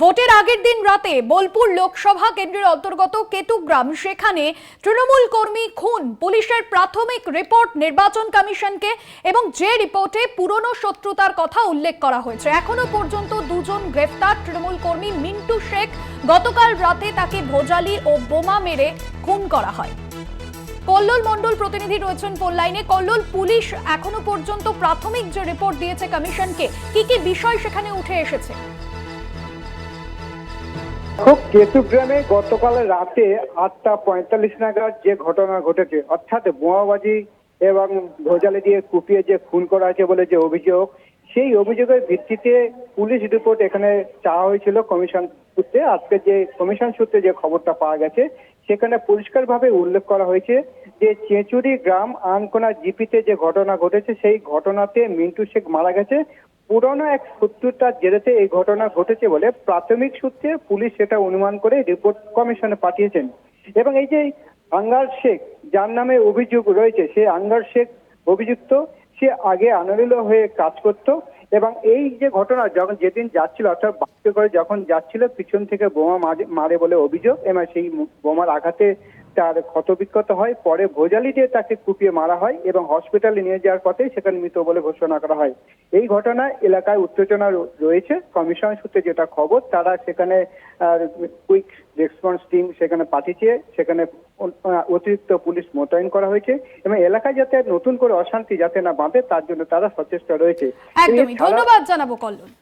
ভোটের আগের দিন রাতে বোলপুর লোকসভা কেন্দ্রের অন্তর্গত কেতুগ্রাম, সেখানে তৃণমূল কর্মী খুন। পুলিশের প্রাথমিক রিপোর্ট নির্বাচন কমিশনকে এবং যে রিপোর্টে পুরনো শত্রুতার কথা উল্লেখ করা হয়েছে। এখনো পর্যন্ত দুজন গ্রেফতার তৃণমূল কর্মী মিন্টু শেখ। গতকাল রাতে তাকে ভোজালি ও বোমা মেরে খুন করা হয়। কল্লোল মণ্ডল প্রতিনিধি রয়েছেন ফোন লাইনে। কল্লোল, পুলিশ এখনো পর্যন্ত প্রাথমিক যে রিপোর্ট দিয়েছে কমিশনকে, কি কি বিষয় সেখানে উঠে এসেছে? খুব কেতুগ্রামে গতকাল রাতে 8:45 নাগাদ যে ঘটনা ঘটেছে, অর্থাৎ বোমাবাজি এবং ভোজালি দিয়ে কুপিয়ে যে খুন করা হয়েছে বলে যে অভিযোগ, সেই অভিযোগের ভিত্তিতে পুলিশ রিপোর্ট এখানে চাওয়া হয়েছিল কমিশন সূত্রে। আজকে যে কমিশন সূত্রে যে খবরটা পাওয়া গেছে, সেখানে পরিষ্কারভাবে উল্লেখ করা হয়েছে যে চেঁচুরি গ্রাম আনকোনা জিপিতে যে ঘটনা ঘটেছে, সেই ঘটনাতে মিন্টু শেখ মারা গেছে। পুরনো এক শত্রুতার জেরেতে এই ঘটনা ঘটেছে বলে প্রাথমিক সূত্রে পুলিশ সেটা অনুমান করে রিপোর্ট কমিশনে পাঠিয়েছেন। এবং এই যে আঙ্গার শেখ, যার নামে অভিযোগ রয়েছে, সে আঙ্গার শেখ অভিযুক্ত, সে আগে আনারিল হয়ে কাজ করত এবং এই যে ঘটনা যখন যেদিন যাচ্ছিল, অর্থাৎ বাড়িতে করে যখন যাচ্ছিল, পিছন থেকে বোমা মারে বলে অভিযোগ এবং সেই বোমার আঘাতে তার ক্ষতবিক্ষত হয়। পরে ভোজালি দিয়ে তাকে কুপিয়ে মারা হয় এবং হসপিটালে নিয়ে যাওয়ার পথে সেখানে মৃত বলে ঘোষণা করা হয়। এই ঘটনায় এলাকায় উত্তেজনা রয়েছে। কমিশন সূত্রে যেটা খবর, তারা সেখানে কুইক রেসপন্স টিম সেখানে পাঠিয়েছে, সেখানে অতিরিক্ত পুলিশ মোতায়েন করা হয়েছে এবং এলাকায় যাতে নতুন করে অশান্তি যাতে না বাঁধে, তার জন্য তারা সচেষ্ট রয়েছে। একদমই, ধন্যবাদ জানাবো কল্লোল।